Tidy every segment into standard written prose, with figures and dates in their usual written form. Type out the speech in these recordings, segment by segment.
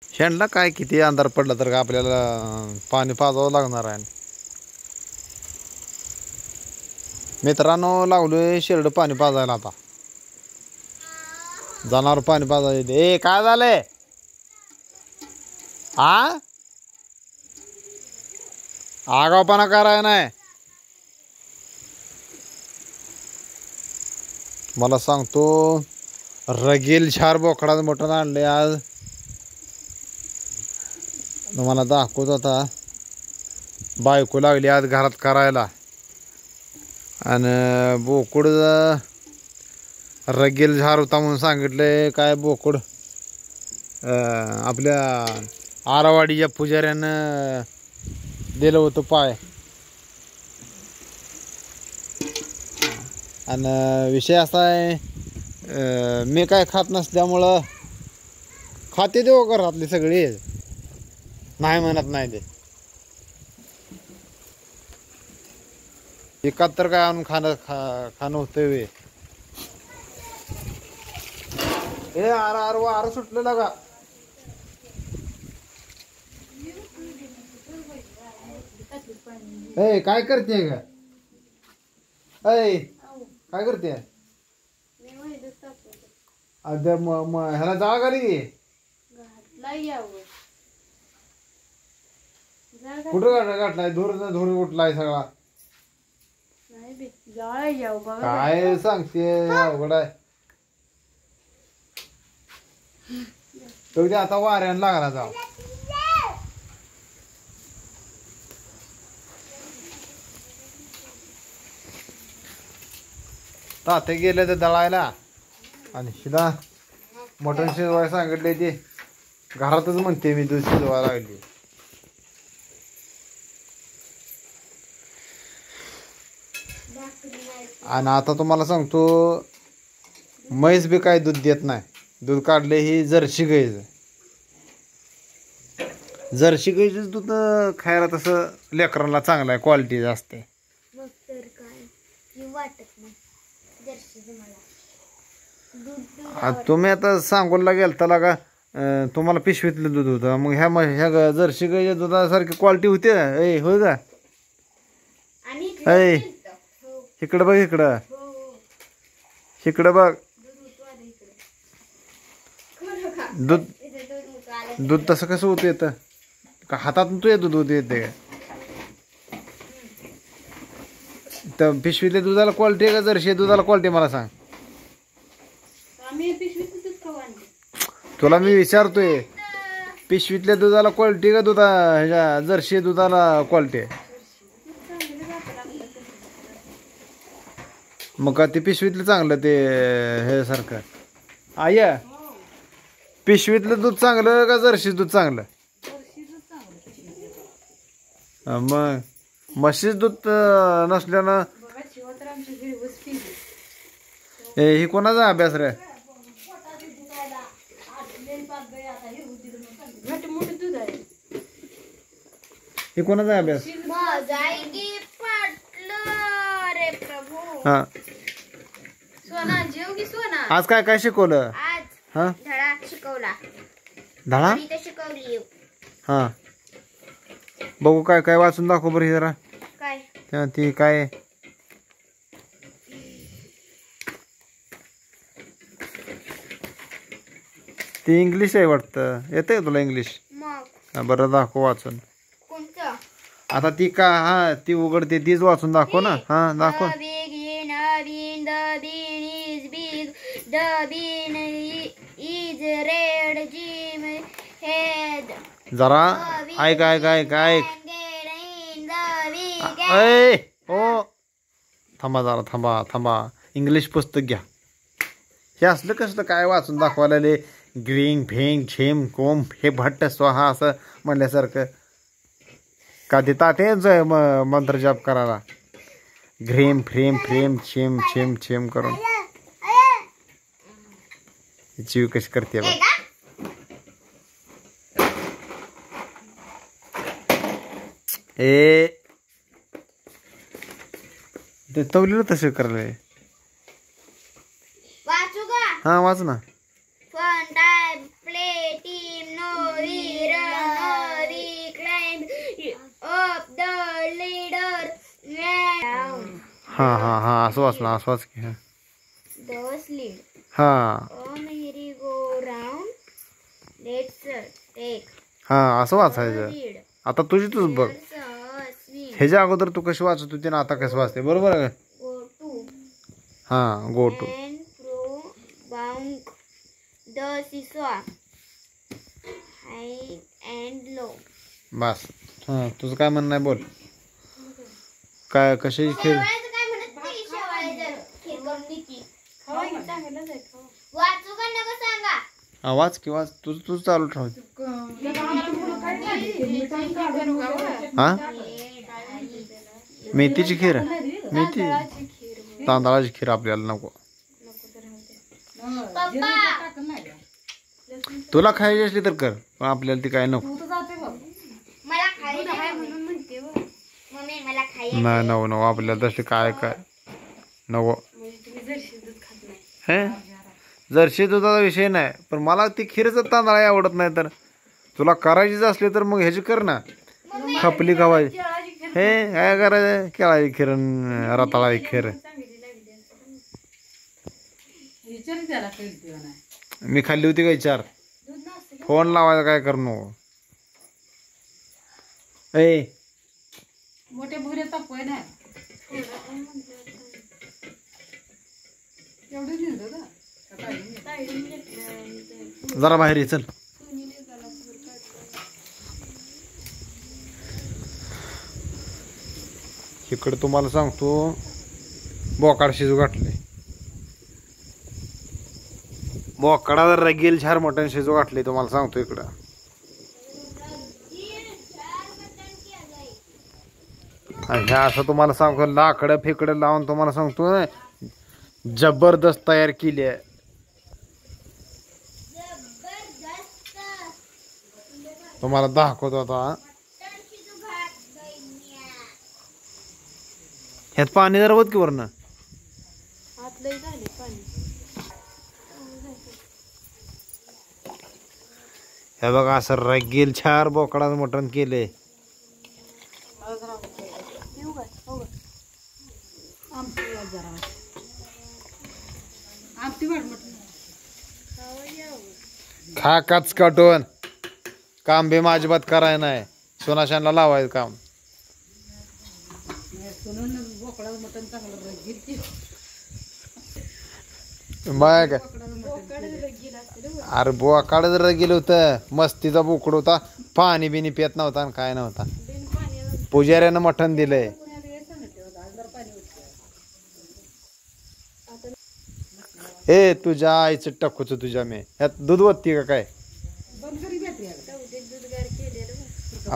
शेणला काय किती अंधार पडला तर का आपल्याला पाणी पाजावं लागणार आहे. मित्रांनो लावलोय शेरड पाणी पाजायला आता. जनावर पाणी पाजायला. ए काय झालंय हा? आगावपणा कराय नाही. मला सांगतो रगेल झार बोकडाचं मटण आणले आज. तुम्हाला दाखवत होता. बायको लागली आज घरात करायला आणि बोकड रगेल झार होता म्हणून सांगितलंय. काय बोकड आपल्या आरावाडीच्या पुजाऱ्यानं दिलं होतं पाय. आणि विषय असा आहे मी काय खात नसल्यामुळं खाते देऊ घरातले सगळे. नाही म्हणत नाही ते. एकात तर काय आणून खाणं होतं वे. ए आर वार सुटलेला का? ए काय करते ग? काय करते? ह्याला जाळ घाली. कुठं गाठलाय? धूर उठलाय सगळा. काय सांगते अवघड आहे. तो आता वाऱ्यानं लागला जाव. ताते गेले ते दळायला आणि शिदा मटण शिजवायला सांगितले. ते घरातच म्हणते मी दूध शिजवायला लागली. आणि आता तुम्हाला सांगतो म्हैस बी काय दूध देत नाही. दूध काढले ही जर्सी गाईचं. जर्सी गाईचं दूध खायला तसं लेकरांना चांगलं आहे. क्वालिटीचं असते. तुम्ही आता सांगोला गेलता का तुम्हाला पिशवीतलं दूध होतं. मग ह्या जर्सी गाईच्या दुधासारखी क्वालिटी होते. ए होय का? ऐ इकडं बघ. इकडं बघ. दूध तसं कसं होतं येतं का? हातातून तू दूध येते का? तर पिशवीतल्या दुधाला क्वालिटी आहे का जर्सी दुधाला क्वालिटी मला सांग. तुला मी विचारतोय पिशवीतल्या दुधाला क्वालिटी का ह्याच्या जर्सी दुधाला क्वालिटी आहे? मग का ते पिशवीतलं चांगलं ते हे सारखं? आय पिशवीतलं दूध चांगलं का जर्सी दूध चांगलं? मग म्हशीच दूध नसल्यानं ही कोणाचा अभ्यास रे? ही कोणाचा अभ्यास? हा आज काय काय शिकवलं? हा धडा शिकवली. हा बघू काय काय वाचून दाखव बरं जरा. ती काय ती इंग्लिश आहे वाटतं. येते तुला इंग्लिश? बरं दाखव वाचून. आता ती का हा ती उघडते तीच वाचून दाखव ना. हा दाखव. जरा ऐक ऐक ऐक ऐक. हो थांबा जरा थांबा. इंग्लिश पुस्तक घ्या. हे असलं कसलं काय वाचून दाखवायला? ग्रींग फेंग छेम कोम हे भट्ट स्वाहा असं म्हणल्यासारखं का ते तातेच मंत्र जाप करायला. घ्रेम फ्रेम फ्रेम छेम छेम छेम करून जीव कशी करते बघ. ए ते तवलेलं तसं करायला. हा वाच ना. असं वाच ना, असं वाच की. The sled. हा A merry-go-round. Let's take हा असं a वाचायचं. read. आता तुझी तूच बघ. Here's a swing. ह्याच्या अगोदर तू कशी वाचत होती ना आता कसं वाचते, बरोबर आहे का? Go to हा go to. and fro bound the seesaw. High and low. बस. हा तुझं काय म्हणणं आहे बोल. काय कशी खेळ. वाचू का नको सांगा. हा वाच की वाच, तुझं चालू ठेव. हा मेथीची खीर. मेथी तांदळाची खीर आपल्याला नको. तुला खायची असली तर कर, पण आपल्याला ती काय नको. मला खायला आहे म्हणून म्हणते हो. मम्मी मला खायला नाही नको नको आपल्याला तसली काय काय नको. हे जर्शी दुधाचा विषय नाही, पण मला ती खीरच तांदळा आवडत नाही. तर तुला करायचीच असली तर मग ह्याची कर ना, खपली गव्हाची. हे काय करायचं, केळाची खीर रताळाची खीर. मी खाल्ली होती काय 4. फोन लावायचा काय कर नको. ए मोठे भुरे तापवाय ना एवढं दिलं का जरा बाहेर ये चल. इकडे तुम्हाला सांगतो बोकाड शिजू घातले. बोकडा जर रगेल 4 मटण शिजू घातले तुम्हाला सांगतो इकडं. ह्या असं तुम्हाला सांगतो लाकडं फेकडं लावून तुम्हाला सांगतो जबरदस्त तयार केली आहे. तुम्हाला दाखवतो आता. ह्यात पाणी जरा होत की वरनं. हे बघा असं रगेल 4 बोकडाचं मटण केले. खा काच काटून काम बी अजिबात करायला नाही. सोनाशानला लावायचं काम. बघ अरे बोकाड जर गेलं होतं मस्तीचा बोकड होता. पाणी बिनी पित नव्हता आणि काय नव्हता. पुजाऱ्यानं मटण दिलंय. ए तुझ्या आईचं टक्कूच तुझ्या मी ह्यात दूध वत्ती का काय.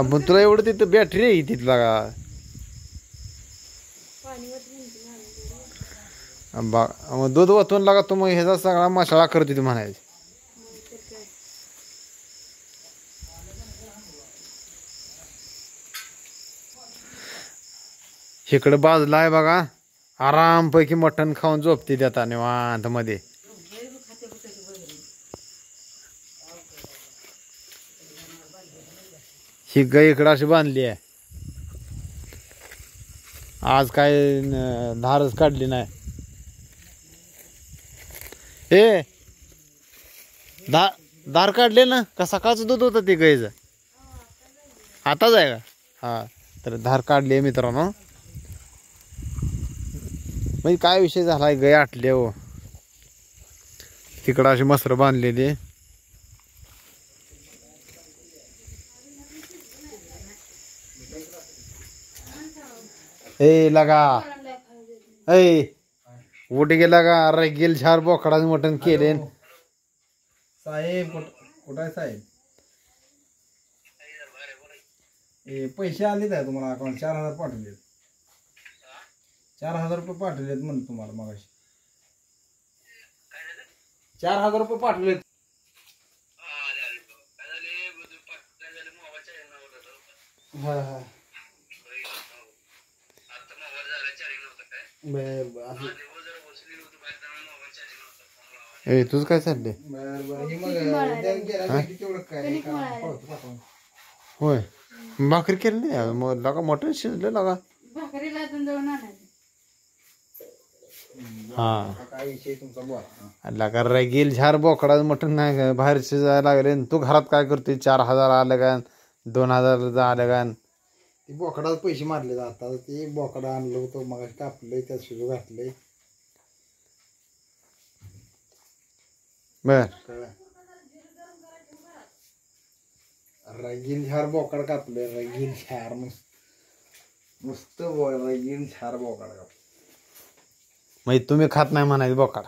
पण तुला एवढं तिथं बॅटरी आहे तिथला का. मग दूध वतून लागा तू मग ह्याचा सगळा मसाला करतो तू म्हणायचं. इकडं बाजूला आहे बघा आरामपैकी मटण खाऊन झोपते देता निवांत मध्ये. ही गाय इकडं अशी बांधली आहे. आज काय धारच काढली नाही. ए धार काढले ना का सकाळचं दूध होतं ते गायचं. आताच आहे का. हा तर धार काढली मित्रांनो. म्हणजे काय विषय झालाय गाय आटले हो. तिकडं अशी मसर बांधलेली. ए लगा ए उठ गेला का. अरे गेल 4 बोकडाचं मटण केले. साहेब कुठं आहे साहेब. पैसे आलेत आहे तुम्हाला अकाउंट 4000 पाठवलेत. 4000 रुपये पाठवलेत म्हणून तुम्हाला मगाशी 4000 रुपये पाठवलेत. हा हा ए तुझं काय चाललंय. होय भाकरी केली नाही मग लगा मटण शिजलं लगा. भाकरीला जाऊन आणायचं. हा काय विषय तुमचा बोला हा. लगा रगील झार बोकडाचं मटण नाही का बाहेर शिजायला लागले आणि तू घरात काय करते 4,000 आलं का 2,000 आलं का ते बोकडाचे पैसे मारले जातात ते बोकडा आणलं होतं मग कापलंय त्यात शिजू घातलंय बर कळलं रगील झार बोकड कापलं रगील झार मस्त रगील झार बोकड कापलं म्हणजे तुम्ही खात नाही म्हणायचं बोकाड